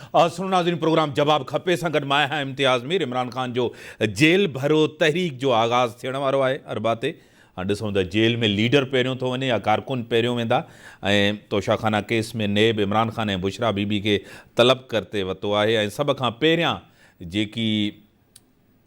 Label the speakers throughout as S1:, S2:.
S1: सुनो नाज़रीन, प्रोग्राम जवाब खपे सां गॾु मां आहियां इम्तियाज़ मीर। इमरान ख़ान जो जेल भरो तहरीक जो आगाज़ थियण वारो आहे अरबा ते। ॾिसूं त जेल में लीडर पहिरियों थो वञे या कारकुन पहिरियों वेंदा। ऐं तोशाखाना केस में नेब इमरान ख़ान ऐं बुशरा बीबी खे तलब करते वरितो आहे। ऐं सभ खां पहिरियां जेकी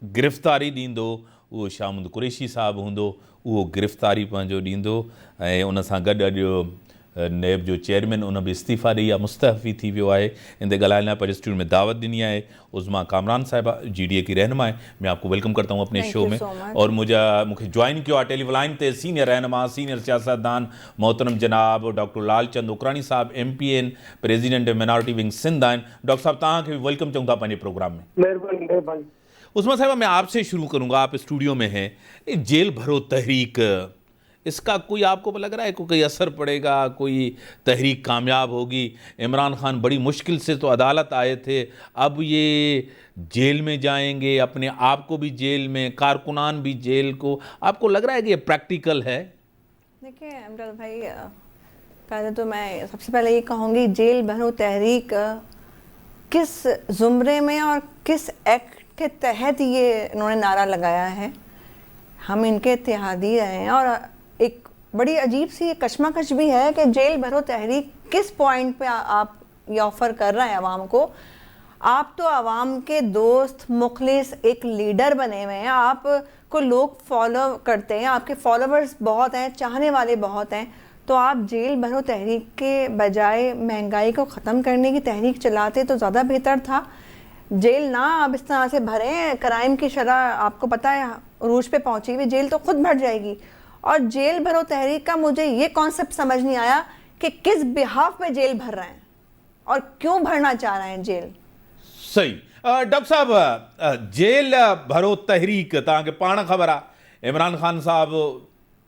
S1: गिरफ़्तारी ॾींदो उहो शामुद कुरैशी साहिबु हूंदो, उहो गिरफ़्तारी पंहिंजो ॾींदो। ऐं उन सां गॾु अॼु नेब जो चेयरमैन उन बि इस्तीफ़ा ॾेई आहे, मुस्तफ़ी थी वियो आहे। इन ते ॻाल्हाइण लाइ पंहिंजे स्टूडियो में दावत ॾिनी आहे उज़मा कामरान साहिबा, GDA की रहनुमा है। मैं आपको वेलकम करता हूँ अपने शो में। और मुझे ज्वाइन किया है टेलीफोन लाइन ते सीनियर रहनुमा, सीनियर सियासतदान मोहतरम जनाब डॉक्टर लालचंद उकरानी साहब, MPN president minority wing Sindh आहिनि। डॉक्टर साहब तव्हांखे भी वेलकम चऊं था पंहिंजे प्रोग्राम में।
S2: मेहरबानी।
S1: उस्मा साहब, मैं आपसे शुरू करूँगा, आप स्टूडियो में हैं। जेल भरो तहरीक, इसका कोई आपको लग रहा है कोई असर पड़ेगा, कोई तहरीक कामयाब होगी? इमरान खान बड़ी मुश्किल से तो अदालत आए थे, अब ये जेल में जाएंगे, अपने आप को भी जेल में, कारकुनान भी जेल को, आपको लग रहा है कि ये प्रैक्टिकल है?
S3: देखिए अमजद भाई, पहले तो मैं सबसे पहले ये कहूँगी, जेल भरो तहरीक किस ज़ुमरे में और किस एक्ट के तहत ये इन्होंने नारा लगाया है। हम इनके इत्तेहादी रहे हैं और एक बड़ी अजीब सी कशमकश भी है कि जेल भरो तहरीक किस पॉइंट पे आप ये ऑफ़र कर रहे हैं आवाम को। आप तो आवाम के दोस्त, मुखलिस, एक लीडर बने हुए हैं, आपको लोग फॉलो करते हैं, आपके फॉलोअर्स बहुत हैं, चाहने वाले बहुत हैं, तो आप जेल भरो तहरीक के बजाय महंगाई को ख़त्म करने की तहरीक चलाते तो ज़्यादा बेहतर था। जेल ना अब इस तरह से भरें, क्राइम की शरह आपको पता है अरूज पे पहुंची हुई, जेल तो खुद भर जाएगी। और जेल भरो तहरीक का मुझे ये कॉन्सेप्ट समझ नहीं आया कि किस बिहाफ पे जेल भर रहे हैं और क्यों भरना चाह रहे हैं जेल।
S1: सही। डॉक्टर साहब, जेल भरो तहरीक तव्हांखे पाण ख़बर आहे, इमरान खान साहब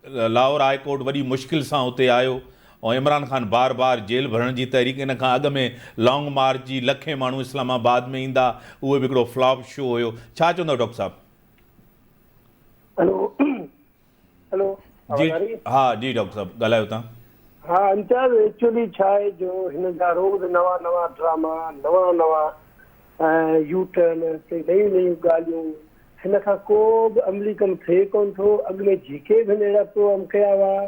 S1: लाहौर हाई कोर्ट वॾी मुश्किल सां हुते आयो और इमरान खान बार बार जेल भरण जी तहरीक, इन खां अॻु में लॉन्ग मार्च जी लखे माण्हू इस्लामाबाद में ईंदा, उहो बि हिकिड़ो फ्लॉप शो हुयो। छा चवंदव डॉक्टर साहब?
S2: हेलो
S1: जी, हाँ जी डॉक्टर साहब ॻाल्हायो तव्हां।
S2: हाँ इम्तियाज़, एक्चुअली छा आहे जो हिन जा रोज़ नवा नवा ड्रामा, नवा नवा यू टर्न ते नयूं नयूं ॻाल्हियूं, हिन खां को बि अमली कमु थिए कोन थो। अॻु में जेके बि अहिड़ा प्रोग्राम कया हुआ,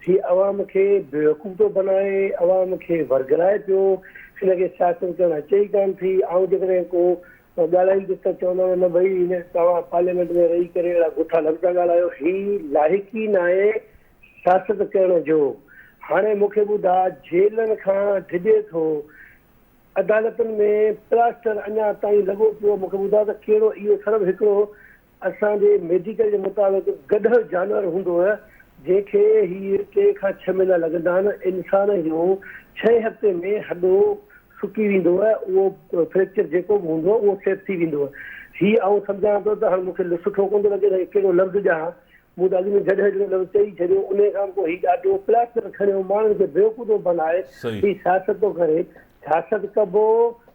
S2: ही अवाम खे बेवकूफ़ थो बनाए, अवाम खे वरगराए पियो, हिनखे सियासत करणु अचे ई कान थी। ऐं जेकॾहिं को ॻाल्हाईंदुसि त चवंदा न भई हिन तव्हां पार्लियामेंट में रही करे अहिड़ा ॻुठा लफ़्ज़ ॻाल्हायो, ही लाइक़ी न आहे सियासत करण जो। हाणे मूंखे ॿुधा, जेलनि खां डिॼे थो, अदालतुनि में प्लास्टर अञा ताईं लॻो पियो। मूंखे ॿुधा त कहिड़ो इहो सिर्फ़ु हिकिड़ो असांजे मेडिकल जे मुताबिक़ गधर जानवर हूंदो आहे जंहिंखे हीअ 3 खां 6 महीना लॻंदा आहिनि। इंसान जो 6 हफ़्ते में हॾो सुकी वेंदो आहे, उहो फ्रैक्चर जेको बि हूंदो उहो सेट थी वेंदो आहे। हीअ आउं सम्झां थो त हाणे मूंखे सुठो कोन थो लॻे त कहिड़ो लफ़्ज़ ॾियां, मूं त अॻु में जॾहिं लफ़्ज़ चई छॾियो। उन खां पोइ हीउ ॾाढो प्लास्टर खणियो, माण्हुनि खे बेवकूफ़ थो बनाए, हीउ सियासत थो करे। सियासत कबो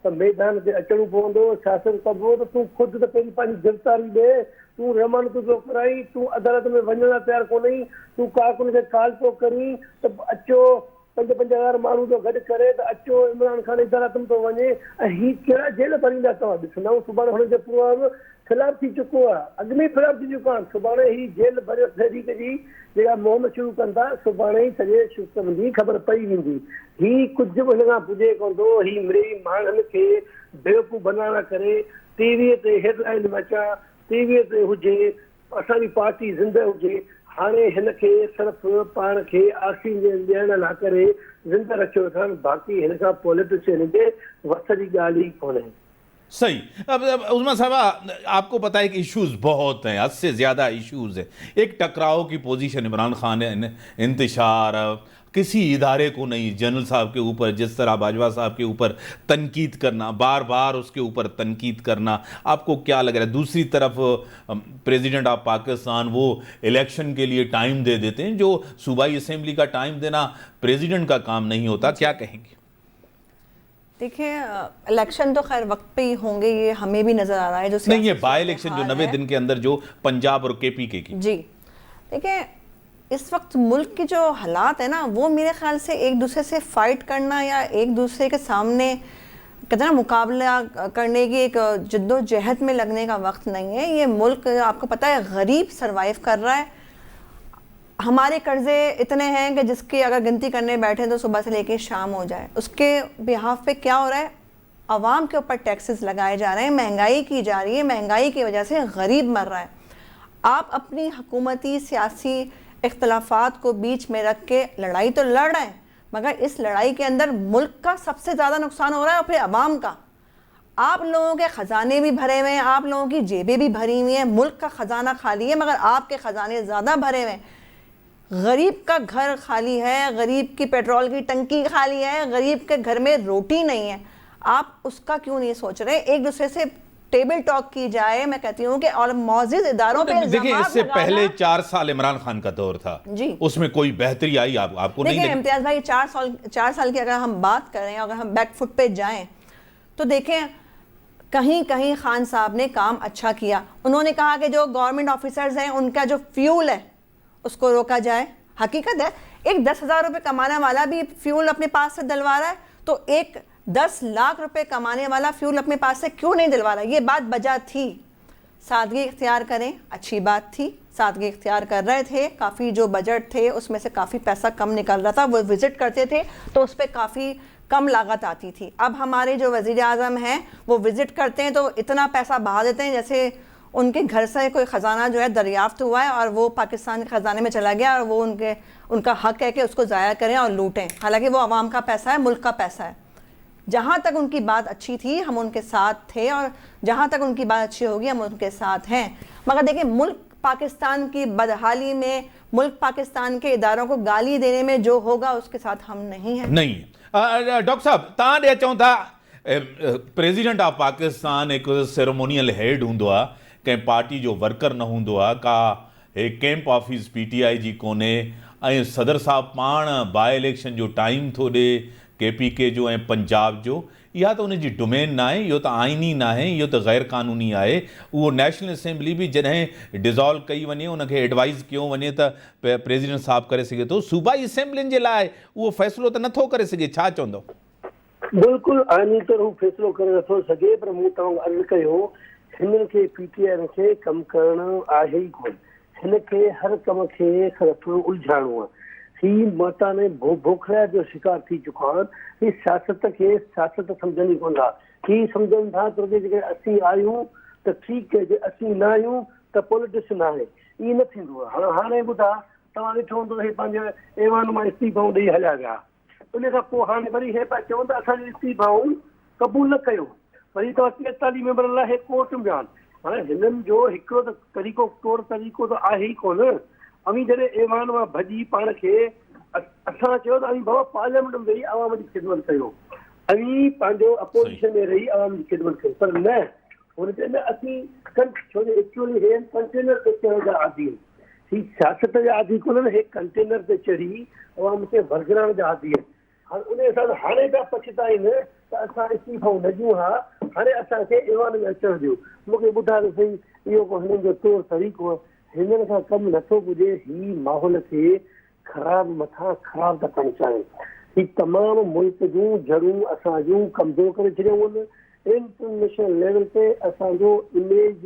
S2: त मैदान ते अचणो पवंदो, सियासत कबो त तूं ख़ुदि त पंहिंजी पंहिंजी गिरफ़्तारी ॾे, तूं रमन थो कराई, तूं अदालत में वञण लाइ तयारु कोन्हे, तूं कारकुन खे काल थो करी त अचो 5,000 माण्हू जो गॾु करे त अचो इमरान खान अदालत में थो वञे। ऐं हीअ कहिड़ा जेल भरींदा तव्हां ॾिसंदा। सुभाणे हुनजो प्रोग्राम ख़िलाफ़ थी चुको आहे, अॻु में ख़िलाफ़ थी चुका आहिनि। सुभाणे ही जेल भरियो तहरीक जी जेका मुहिम शुरू कंदा, सुभाणे ई सॼे सिस्टम जी ख़बर पई वेंदी। ही कुझु बि हिन खां पुॼे कोन थो। ही मिड़ेई माण्हुनि खे बेवकूफ़ बनाइण करे टीवीअ ते हेडलाइन में अचां, टीवीअ ते हुजे, असांजी पार्टी ज़िंदह हुजे। हाणे हिनखे सिर्फ़ु पाण खे ऑक्सीजन ॾियण लाइ करे ज़िंदह रखियो अथनि, बाक़ी हिन खां पॉलिटिशियन जे वस जी ॻाल्हि ई कोन्हे।
S1: सही। अब उस्मा साहबा, आपको पता है कि इश्यूज़ बहुत हैं, हद से ज़्यादा इश्यूज़ हैं। एक टकराव की पोजीशन इमरान खान ने, इंतशार किसी इदारे को नहीं, जनरल साहब के ऊपर जिस तरह बाजवा साहब के ऊपर तनकीद करना, बार बार उसके ऊपर तनकीद करना, आपको क्या लग रहा है? दूसरी तरफ प्रेसिडेंट ऑफ पाकिस्तान वो इलेक्शन के लिए टाइम दे देते हैं, जो सूबाई असेंबली का टाइम देना प्रेसिडेंट का काम नहीं होता, क्या कहेंगे?
S3: देखिए, इलेक्शन तो खैर वक्त पे ही होंगे, ये हमें भी नजर आ रहा है। जो
S1: नहीं, ये बाई इलेक्शन जो 90 दिन के अंदर जो पंजाब और KPK की,
S3: जी देखिए, इस वक्त मुल्क की जो हालात है ना, वो मेरे ख्याल से एक दूसरे से फाइट करना या एक दूसरे के सामने कहते हैं ना, मुकाबला करने की एक जद्दोजहद में लगने का वक्त नहीं है। ये मुल्क आपको पता है गरीब सरवाइव कर रहा है। हमारे कर्जे इतने हैं कि जिसकी अगर गिनती करने बैठे तो सुबह से लेके शाम हो जाए। उसके बिहाफ पे क्या हो रहा है, आवाम के ऊपर टैक्सेस लगाए जा रहे हैं, महंगाई की जा रही है, महंगाई की वजह से गरीब मर रहा है। आप अपनी हुकूमती सियासी इख्तलाफात को बीच में रख के लड़ाई तो लड़ रहे हैं, मगर इस लड़ाई के अंदर मुल्क का सबसे ज़्यादा नुकसान हो रहा है और फिर अवाम का। आप लोगों के ख़जाने भी भरे हुए हैं, आप लोगों की जेबें भी भरी हुई हैं, मुल्क का ख़जाना खाली है मगर आपके ख़जाने ज़्यादा भरे हुए हैं। गरीब का घर खाली है, गरीब की पेट्रोल की टंकी खाली है, गरीब के घर में रोटी नहीं है। आप उसका क्यों नहीं सोच रहे? एक दूसरे से टेबल टॉक की जाए। मैं कहती हूँ कि और मौजूद इदारों पे
S1: देखिए, इससे पहले 4 साल इमरान खान का दौर था जी, उसमें कोई बेहतरी आई आपको नहीं?
S3: देखिए इम्तियाज भाई, 4 साल की अगर हम बात करें, अगर हम बैक फुट पे जाएं तो देखें कहीं कहीं खान साहब ने काम अच्छा किया। उन्होंने कहा कि जो गवर्नमेंट ऑफिसर्स हैं उनका जो फ्यूल है उसको रोका जाए। हकीकत है, एक 10,000 रुपये कमाने वाला भी फ्यूल अपने पास से दिलवा रहा है, तो एक 10 लाख रुपए कमाने वाला फ्यूल अपने पास से क्यों नहीं दिलवा रहा? ये बात वजह थी। सादगी इख्तियार करें, अच्छी बात थी, सादगी इख्तियार कर रहे थे। काफ़ी जो बजट थे उसमें से काफ़ी पैसा कम निकल रहा था। वो विज़िट करते थे तो उस पर काफ़ी कम लागत आती थी। अब हमारे जो वज़ीर आज़म हैं वो विज़िट करते हैं तो इतना पैसा बहा देते हैं जैसे उनके घर से कोई ख़जाना जो है दरियाफ्त हुआ है और वो पाकिस्तान के ख़जाने में चला गया और वो उनका हक़ है कि उसको ज़ाया करें और लूटें। हालांकि वो आवाम का पैसा है, मुल्क का पैसा है। जहाँ तक उनकी बात अच्छी थी हम उनके साथ थे और जहाँ तक उनकी बात अच्छी होगी हम उनके साथ हैं। मगर देखिए, मुल्क पाकिस्तान की बदहाली में, मुल्क पाकिस्तान के इदारों को गाली देने में जो होगा उसके साथ हम नहीं हैं।
S1: नहीं डॉक्टर साहब, तव्हां ॾे अचूं था, प्रेसिडेंट ऑफ पाकिस्तान एक सेरेमोनियल हेड होंदो आहे, कंहिं पार्टी जो वर्कर न होंदो आहे, का कैंप ऑफिस PTI जी कोन्हे, ऐं सदर साहब पाण बाय इलेक्शन जो टाइम थो ॾे KPK जो ऐं पंजाब जो। इहा त उनजी डोमेन न आहे, इहो त आइनी न आहे, इहो त गैर क़ानूनी आहे। उहो नेशनल असेंबली बि जॾहिं डिज़ोल्व कई वञे, उनखे एडवाइज़ कयो वञे त प्रेसिडेंट साहब करे सघे थो। सूबाई असेंबलियुनि जे लाइ उहो फ़ैसिलो त नथो करे सघे, छा चवंदो?
S2: बिल्कुलु आइनी तौर हू फ़ैसिलो करे नथो सघे, पर मूं तव्हां अर्ज़ु कयो हिन खे PTI खे कमु करणु आहे ई कोन। हिन खे हर कम खे थोरो उलझाइणो आहे। ही माता ने बोखड़ा जो शिकार थी चुका आहिनि। ही सियासत खे सियासत सम्झनि ई कोन था। ही सम्झनि था त जेके असीं आहियूं त ठीकु आहे, जे असीं न आहियूं त पॉलिटिक्स न आहे। ईअं न थींदो आहे। हाणे ॿुधा, तव्हां ॾिठो हूंदो हे पंहिंजे ऐवान मां इस्तीफ़ाऊं ॾेई हलिया विया। उन खां पोइ हाणे वरी हे पिया चवनि त असांजी इस्तीफ़ाऊं क़बूल न कयो। वरी तव्हां 43 मेंबर लाइ हे कोर्ट में विया आहिनि। हाणे हिननि जो हिकिड़ो त तरीक़ो तरीक़ो त आहे ई कोन। अमी जॾहिं ऐवान मां भॼी पाण खे असां चयो त अमी बाबा पार्लियामेंट में वेही आवाम जी ख़िदमत कयो, अमी पंहिंजो अपोजिशन में रही आवाम जी ख़िदमत कयो, पर न, हुन चयो न असीं छो जो एक्चुअली हे कंटेनर ते चढ़ण जा आदी आहिनि। ही सियासत जा आदी कोन्हनि, हे कंटेनर ते चढ़ी आवाम खे वरगराइण जा आदी आहिनि। हाणे उन हिसाब सां हाणे पिया पछताइनि त असां इस्तीफ़ाऊं न ॾियूं हा, हाणे असांखे ऐवान में अचणु ॾियो। मूंखे ॿुधायो त सही, इहो को हिननि जो तौरु तरीक़ो आहे? हिननि खां कमु नथो पुॼे। ही माहौल खे ख़राब मथां ख़राब था करणु चाहिनि। ही तमामु मुल्क जूं जड़ूं असां जूं कमज़ोर करे छॾियूं आहिनि। इंटरनेशनल लेवल ते असांजो इमेज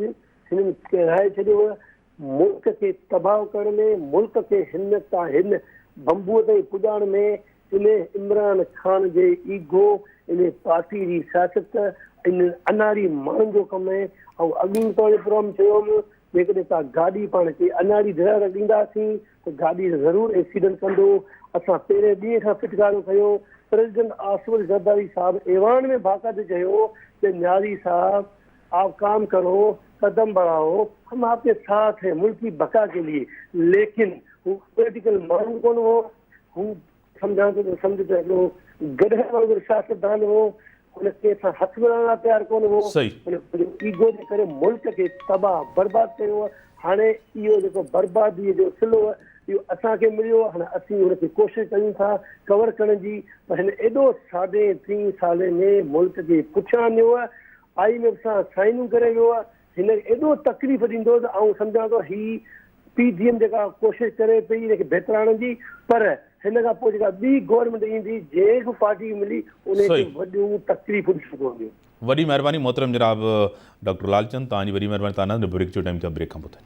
S2: हिननि किराए छॾियो आहे। मुल्क खे तबाह करण में, मुल्क खे हिन तां हिन बंबूअ ताईं पुॼाइण में इन इमरान खान जे ईगो, इन पार्टी जी सियासत, इन अनाड़ी माण्हुनि जो कमु आहे। ऐं अॻूं तौर प्रोग्राम चयो हुउमि, जेकॾहिं तव्हां गाॾी पाण खे अनाड़ी ड्राइवर ॾींदासीं त गाॾी ज़रूरु एक्सीडेंट कंदो। असां पहिरें ॾींहं खां फिटकारो कयो। प्रेसिडेंट आसिफ ज़रदारी साहब ऐवान में बाक़ाइदे चयो कि न्यारी साहब आप काम करो, कदम बढ़ाओ, हम आपके साथ हैं मुल्क की बका के लिए। लेकिन हू पॉलिटिकल माण्हू कोन हो, हू सम्झां थो सम्झ हिकिड़ो गॾे वांगुरु सियासतदान हो। हुन कंहिंसां हथ मिलाइण लाइ तयारु कोन हो। ईगो जे करे मुल्क खे तबाह बर्बाद कयो। हाणे इहो जेको बर्बादीअ जो सिलो आहे इहो असांखे मिलियो। हाणे असीं हुनखे कोशिशि कयूं था कवर करण जी, पर हिन एॾो 3.5 साल में मुल्क खे पुठियां आणियो आहे। IMF सां साइनूं करे वियो आहे। हिन एॾो तकलीफ़ ॾींदो त आउं सम्झां थो ही PGM जेका कोशिशि करे पई हिनखे बहितराइण जी, पर हिन खां पोइ जेका ॿी गवर्नमेंट ईंदी जंहिं बि पार्टी मिली उन खे
S1: सही।
S2: वॾियूं तकलीफ़ूं ॾिसणियूं पवंदियूं।
S1: वॾी महिरबानी मोहतरम जनाब डॉक्टर लालचंद, तव्हांजी वॾी महिरबानी। तव्हां ब्रेक जो टाइम था, ब्रेक खां पोइ